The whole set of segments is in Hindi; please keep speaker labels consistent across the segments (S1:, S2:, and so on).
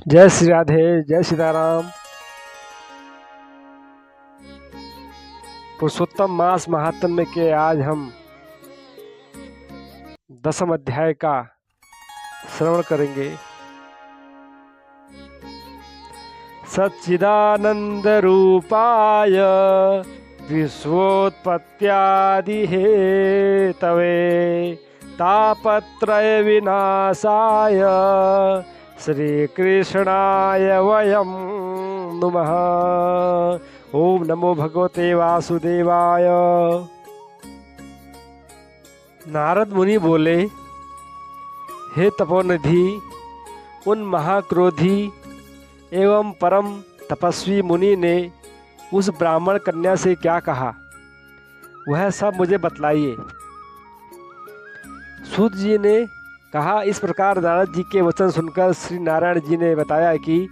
S1: जय श्री राधे, जय सीताराम। पुरुषोत्तम मास महात्म्य के आज हम 10वें अध्याय का श्रवण करेंगे। सच्चिदानंद रूपाय विश्वोत्पत्त्यादि हेतवे तापत्रय विनाशाय श्री कृष्णाय वयं नमः। ओम नमो भगवते वासुदेवाय। नारद मुनि बोले, हे तपोनिधि, उन महाक्रोधी एवं परम तपस्वी मुनि ने उस ब्राह्मण कन्या से क्या कहा, वह सब मुझे बतलाइए। सूत जी ने कहा, इस प्रकार नारद जी के वचन सुनकर श्री नारायण जी ने बताया कि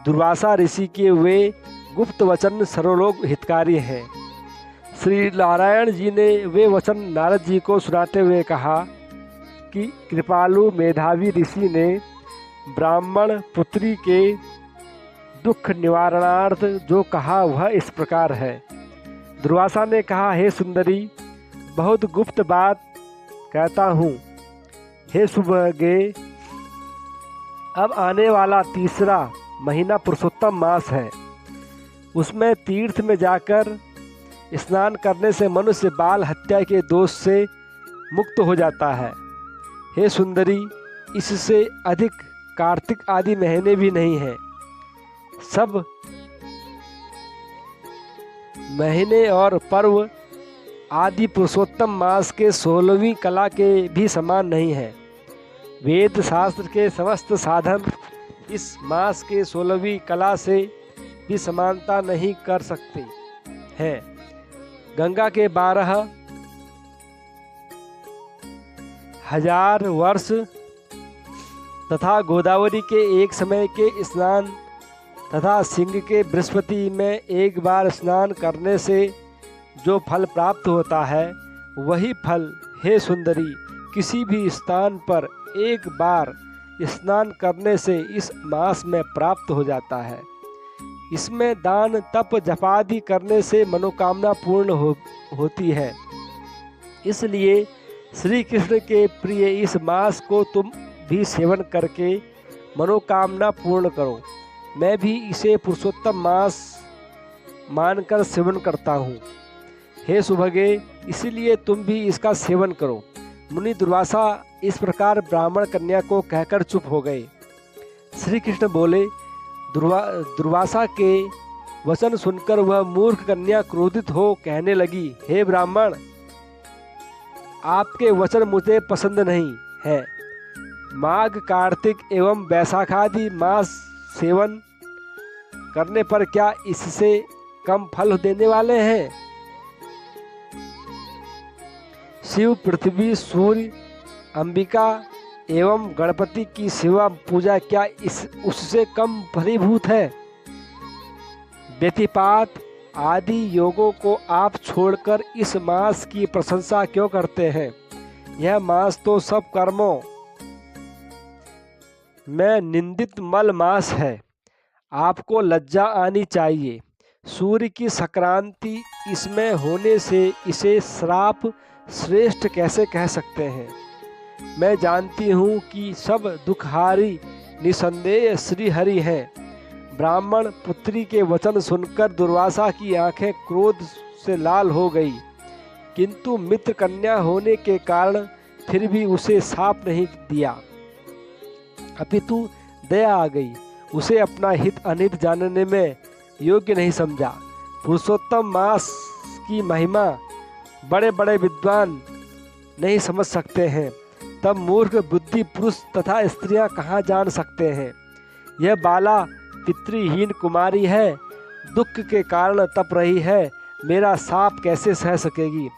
S1: दुर्वासा ऋषि के वे गुप्त वचन सर्वलोक हितकारी हैं। श्री नारायण जी ने वे वचन नारद जी को सुनाते हुए कहा कि कृपालु मेधावी ऋषि ने ब्राह्मण पुत्री के दुख निवारणार्थ जो कहा वह इस प्रकार है। दुर्वासा ने कहा, हे सुंदरी, बहुत गुप्त बात कहता हूँ। हे सुभगे, अब आने वाला तीसरा महीना पुरुषोत्तम मास है। उसमें तीर्थ में जाकर स्नान करने से मनुष्य बाल हत्या के दोष से मुक्त हो जाता है। हे सुंदरी, इससे अधिक कार्तिक आदि महीने भी नहीं हैं। सब महीने और पर्व आदि पुरुषोत्तम मास के 16वीं कला के भी समान नहीं है। वेद शास्त्र के समस्त साधन इस मास के 16वीं कला से भी समानता नहीं कर सकते हैं। गंगा के 12,000 वर्ष तथा गोदावरी के एक समय के स्नान तथा सिंह के बृहस्पति में एक बार स्नान करने से जो फल प्राप्त होता है, वही फल, हे सुंदरी, किसी भी स्थान पर एक बार स्नान करने से इस मास में प्राप्त हो जाता है। इसमें दान तप जपादि करने से मनोकामना पूर्ण होती है। इसलिए श्री कृष्ण के प्रिय इस मास को तुम भी सेवन करके मनोकामना पूर्ण करो। मैं भी इसे पुरुषोत्तम मास मानकर सेवन करता हूँ। हे सुभगे, इसलिए तुम भी इसका सेवन करो। मुनि दुर्वासा इस प्रकार ब्राह्मण कन्या को कहकर चुप हो गए। श्री कृष्ण बोले, दुर्वासा के वचन सुनकर वह मूर्ख कन्या क्रोधित हो कहने लगी, हे ब्राह्मण, आपके वचन मुझे पसंद नहीं है। माघ, कार्तिक एवं बैसाखादि मास सेवन करने पर क्या इससे कम फल देने वाले हैं? शिव, पृथ्वी, सूर्य, अंबिका एवं गणपति की सेवा पूजा क्या उससे कम फलीभूत है? व्यतिपात आदि योगों को आप छोड़कर इस मास की प्रशंसा क्यों करते हैं? यह मास तो सब कर्मों में निंदित मल मास है। आपको लज्जा आनी चाहिए। सूर्य की संक्रांति इसमें होने से इसे श्राप श्रेष्ठ कैसे कह सकते हैं? मैं जानती हूँ कि सब दुखहारी निसंदेह श्री हरि हैं। ब्राह्मण पुत्री के वचन सुनकर दुर्वासा की आंखें क्रोध से लाल हो गई, किंतु मित्र कन्या होने के कारण फिर भी उसे शाप नहीं दिया, अपितु दया आ गई। उसे अपना हित अनित जानने में योग्य नहीं समझा। पुरुषोत्तम मास की महिमा बड़े बड़े विद्वान नहीं समझ सकते हैं, तब मूर्ख बुद्धि पुरुष तथा स्त्रियां कहाँ जान सकते हैं? यह बाला पितृहीन कुमारी है, दुख के कारण तप रही है, मेरा शाप कैसे सह सकेगी?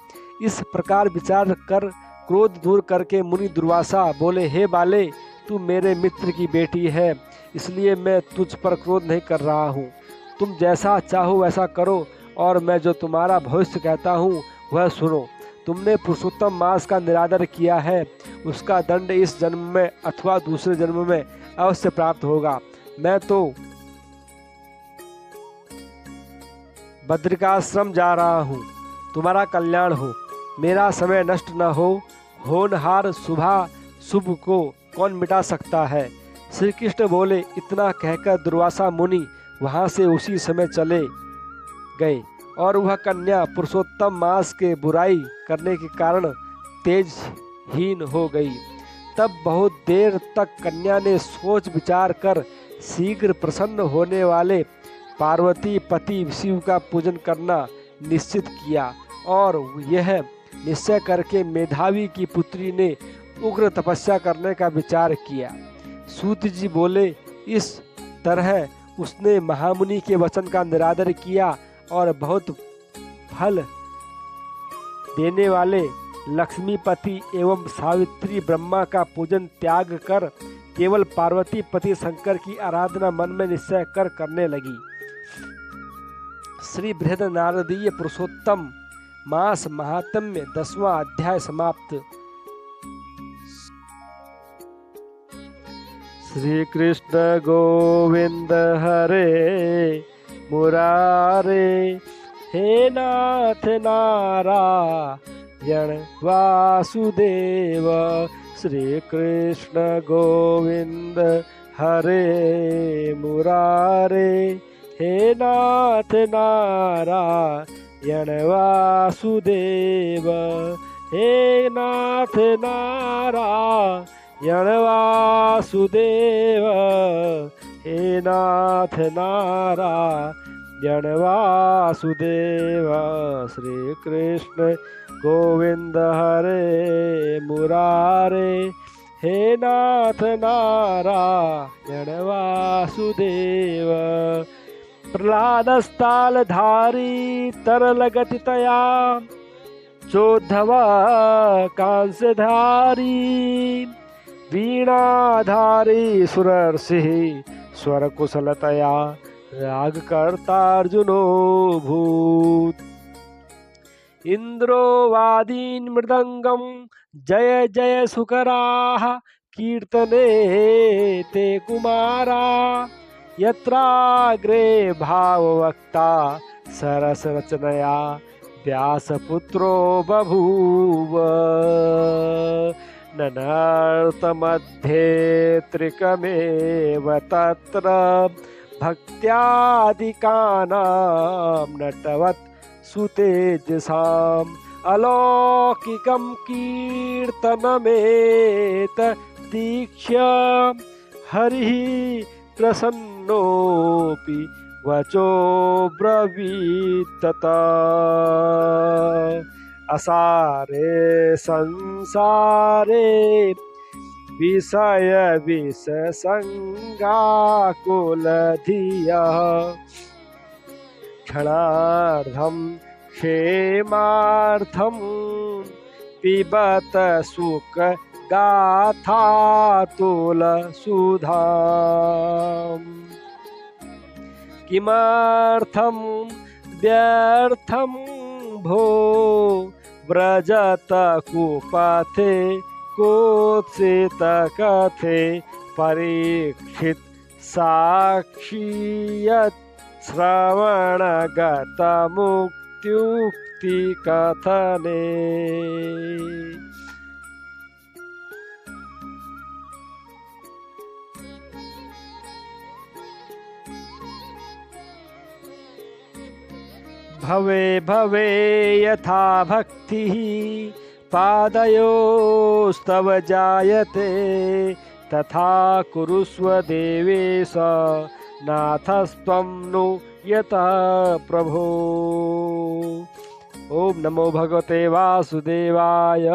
S1: इस प्रकार विचार कर क्रोध दूर करके मुनि दुर्वासा बोले, हे बाले, तू मेरे मित्र की बेटी है, इसलिए मैं तुझ पर क्रोध नहीं कर रहा हूँ। तुम जैसा चाहो वैसा करो, और मैं जो तुम्हारा भविष्य कहता हूँ वह सुनो। तुमने पुरुषोत्तम मास का निरादर किया है, उसका दंड इस जन्म में अथवा दूसरे जन्म में अवश्य प्राप्त होगा। मैं तो बद्रिकाश्रम जा रहा हूँ, तुम्हारा कल्याण हो, मेरा समय नष्ट न हो। होनहार शुभा शुभ को कौन मिटा सकता है। श्री कृष्ण बोले। इतना कहकर दुर्वासा मुनि वहाँ से उसी समय चले गए और वह कन्या पुरुषोत्तम मास के बुराई करने के कारण तेजहीन हो गई। तब बहुत देर तक कन्या ने सोच विचार कर शीघ्र प्रसन्न होने वाले पार्वती पति शिव का पूजन करना निश्चित किया और यह निश्चय करके मेधावी की पुत्री ने उग्र तपस्या करने का विचार किया। सूत जी बोले। इस तरह उसने महामुनि के वचन का निरादर किया और बहुत फल देने वाले लक्ष्मीपति एवं सावित्री ब्रह्मा का पूजन त्याग कर केवल पार्वती पति शंकर की आराधना मन में निश्चय कर करने लगी। श्री बृहद नारदीय पुरुषोत्तम मास महात्म्य 10वां अध्याय समाप्त। श्री कृष्ण गोविंद हरे मुरारे, हे नाथ नारायण वासुदेव। श्री कृष्ण गोविंद हरे मुरारे, हे नाथ नारायण वासुदेव। हे नाथ नारायण वासुदेव, हे नाथ नारायण वासुदेव। श्री कृष्ण गोविंद हरे मुरारे, हे नाथ नारायण वासुदेव। प्रह्लादस्तालधारी तरलगतितया चोद्धवा कांस्यधारी, वीणाधारी सुरर्षिः स्वरकुशलतया रागकर्तार्जुनो भूत्। इन्द्रो वादीन् मृदङ्गं जय जय सुकराः, कीर्तने ते कुमारा। यत्राग्रे भाववक्ता सरसरचनया व्यासपुत्रो बभूव। ननार्थमध्ये त्रिकमेव तत्र भक्त्यादिकानां नटवत् सुतेजसाम्। अलौकिकं कीर्तनमेतदीक्ष्य हरिः प्रसन्नोऽपि वचो ब्रवीतता। असारे संसारे विषय विषसंगाकुलधियः, क्षणार्धं क्षेमार्थं पिबत सुख गाथातुलसुधाम्। किमर्थं व्यर्थं भो व्रजत कुपथे कुत्सित कथे। परीक्षित साक्षी यत् श्रवणगत मुक्त्युक्ति कथने। भवे भवे यथा भक्तिः पादयोस्तव जायते, तथा कुरुष्व देवेश नाथस्त्वं नु यतः प्रभो। ओम नमो भगवते वासुदेवाय।